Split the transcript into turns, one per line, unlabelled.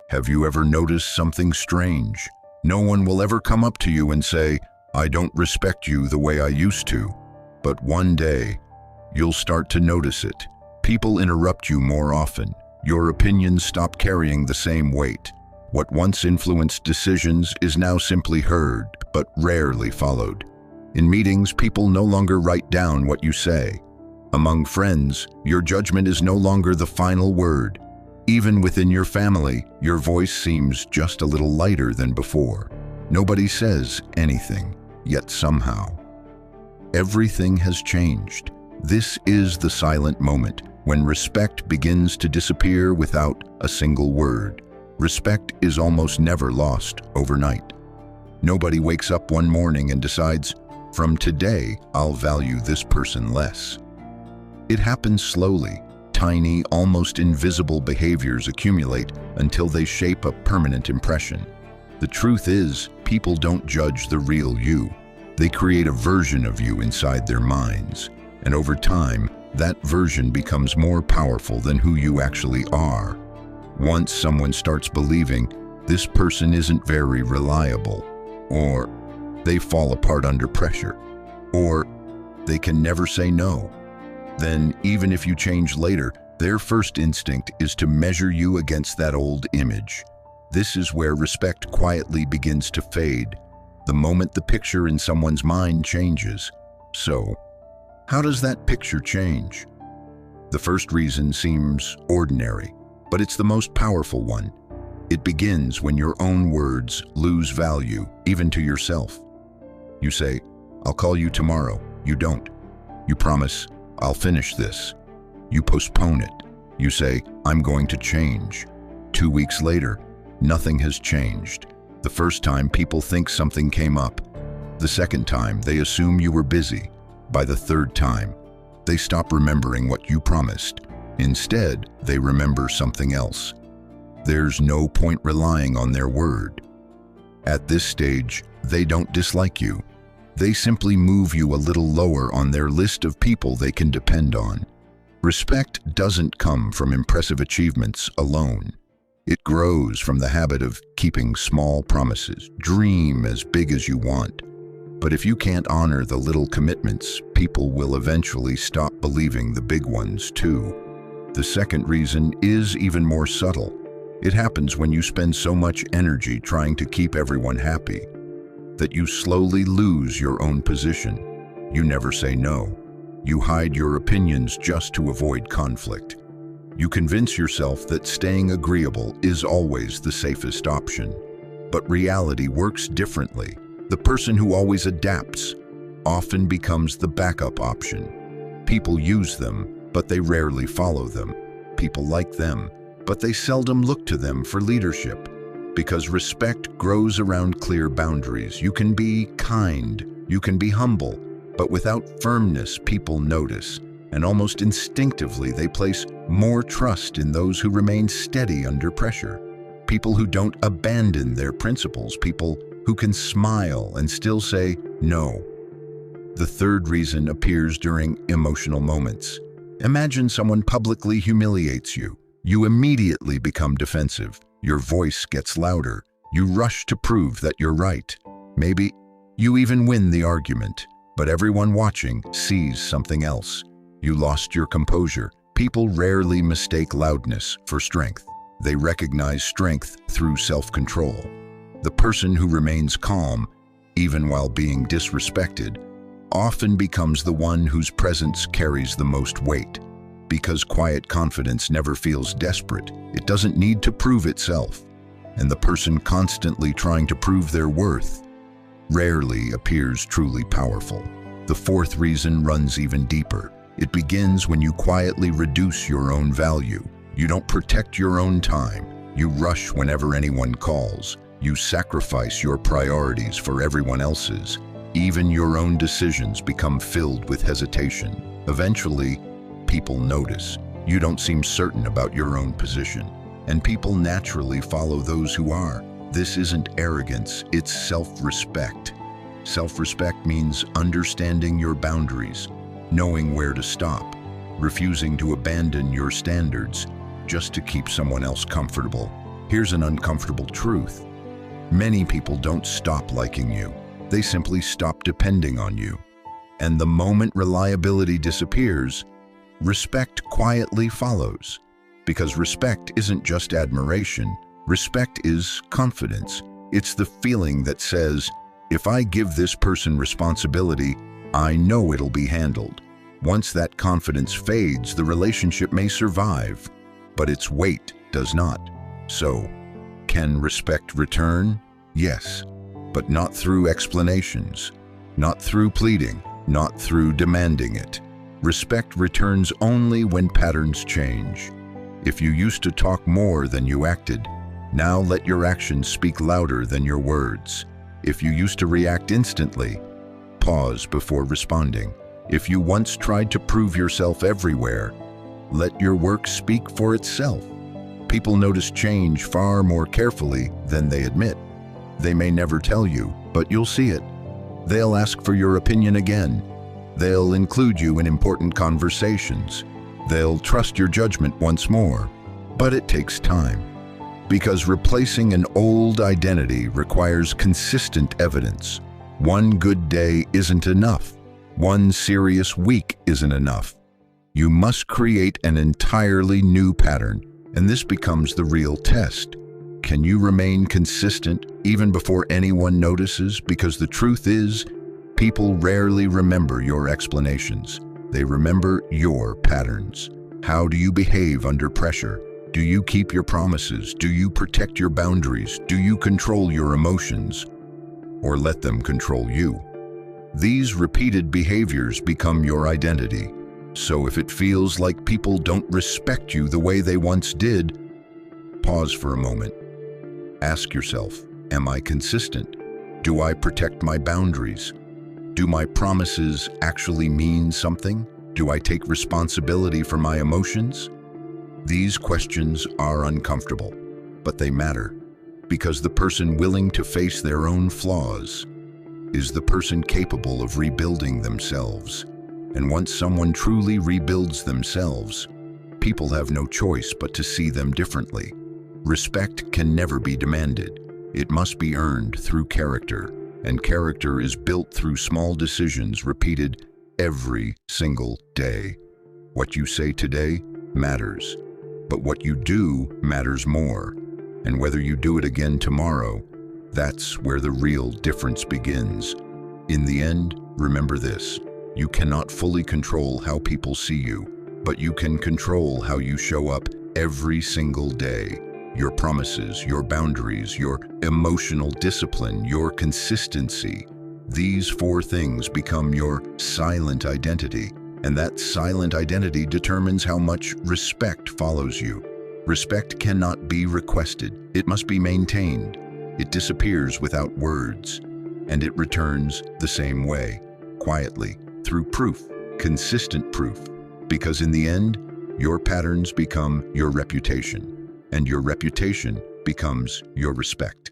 Have you ever noticed something strange? No one will ever come up to you and say, "I don't respect you the way I used to." But one day, you'll start to notice it. People interrupt you more often. Your opinions stop carrying the same weight. What once influenced decisions is now simply heard, but rarely followed. In meetings, people no longer write down what you say. Among friends, your judgment is no longer the final word. Even within your family, your voice seems just a little lighter than before. Nobody says anything, yet somehow, everything has changed. This is the silent moment when respect begins to disappear without a single word. Respect is almost never lost overnight. Nobody wakes up one morning and decides, "From today, I'll value this person less." It happens slowly. Tiny, almost invisible behaviors accumulate until they shape a permanent impression. The truth is, people don't judge the real you. They create a version of you inside their minds. And over time, that version becomes more powerful than who you actually are. Once someone starts believing this person isn't very reliable, or they fall apart under pressure, or they can never say no, then even if you change later, their first instinct is to measure you against that old image. This is where respect quietly begins to fade, the moment the picture in someone's mind changes. So, how does that picture change? The first reason seems ordinary, but it's the most powerful one. It begins when your own words lose value, even to yourself. You say, "I'll call you tomorrow." You don't. You promise, "I'll finish this." You postpone it. You say, "I'm going to change." 2 weeks later, nothing has changed. The first time, people think something came up. The second time, they assume you were busy. By the third time, they stop remembering what you promised. Instead, they remember something else. There's no point relying on their word. At this stage, they don't dislike you. They simply move you a little lower on their list of people they can depend on. Respect doesn't come from impressive achievements alone. It grows from the habit of keeping small promises. Dream as big as you want. But if you can't honor the little commitments, people will eventually stop believing the big ones too. The second reason is even more subtle. It happens when you spend so much energy trying to keep everyone happy that you slowly lose your own position. You never say no. You hide your opinions just to avoid conflict. You convince yourself that staying agreeable is always the safest option. But reality works differently. The person who always adapts often becomes the backup option. People use them, but they rarely follow them. People like them, but they seldom look to them for leadership. Because respect grows around clear boundaries. You can be kind, you can be humble, but without firmness, people notice, and almost instinctively they place more trust in those who remain steady under pressure. People who don't abandon their principles, people who can smile and still say no. The third reason appears during emotional moments. Imagine someone publicly humiliates you. You immediately become defensive. Your voice gets louder. You rush to prove that you're right. Maybe you even win the argument, but everyone watching sees something else. You lost your composure. People rarely mistake loudness for strength. They recognize strength through self-control. The person who remains calm, even while being disrespected, often becomes the one whose presence carries the most weight. Because quiet confidence never feels desperate, it doesn't need to prove itself. And the person constantly trying to prove their worth rarely appears truly powerful. The fourth reason runs even deeper. It begins when you quietly reduce your own value. You don't protect your own time. You rush whenever anyone calls. You sacrifice your priorities for everyone else's. Even your own decisions become filled with hesitation. Eventually, people notice. You don't seem certain about your own position, and people naturally follow those who are. This isn't arrogance, it's self-respect. Self-respect means understanding your boundaries, knowing where to stop, refusing to abandon your standards just to keep someone else comfortable. Here's an uncomfortable truth. Many people don't stop liking you. They simply stop depending on you. And the moment reliability disappears, respect quietly follows. Because respect isn't just admiration. Respect is confidence. It's the feeling that says, if I give this person responsibility, I know it'll be handled. Once that confidence fades, the relationship may survive, but its weight does not. So, can respect return? Yes, but not through explanations, not through pleading, not through demanding it. Respect returns only when patterns change. If you used to talk more than you acted, now let your actions speak louder than your words. If you used to react instantly, pause before responding. If you once tried to prove yourself everywhere, let your work speak for itself. People notice change far more carefully than they admit. They may never tell you, but you'll see it. They'll ask for your opinion again. They'll include you in important conversations. They'll trust your judgment once more. But it takes time. Because replacing an old identity requires consistent evidence. One good day isn't enough. One serious week isn't enough. You must create an entirely new pattern, and this becomes the real test. Can you remain consistent even before anyone notices? Because the truth is, people rarely remember your explanations. They remember your patterns. How do you behave under pressure? Do you keep your promises? Do you protect your boundaries? Do you control your emotions? Or let them control you? These repeated behaviors become your identity. So if it feels like people don't respect you the way they once did, pause for a moment. Ask yourself, am I consistent? Do I protect my boundaries? Do my promises actually mean something? Do I take responsibility for my emotions? These questions are uncomfortable, but they matter, because the person willing to face their own flaws is the person capable of rebuilding themselves. And once someone truly rebuilds themselves, people have no choice but to see them differently. Respect can never be demanded. It must be earned through character, and character is built through small decisions repeated every single day. What you say today matters, but what you do matters more. And whether you do it again tomorrow, that's where the real difference begins. In the end, remember this: you cannot fully control how people see you, but you can control how you show up every single day. Your promises, your boundaries, your emotional discipline, your consistency. These 4 things become your silent identity, and that silent identity determines how much respect follows you. Respect cannot be requested, it must be maintained. It disappears without words, and it returns the same way, quietly, through proof, consistent proof. Because in the end, your patterns become your reputation, and your reputation becomes your respect.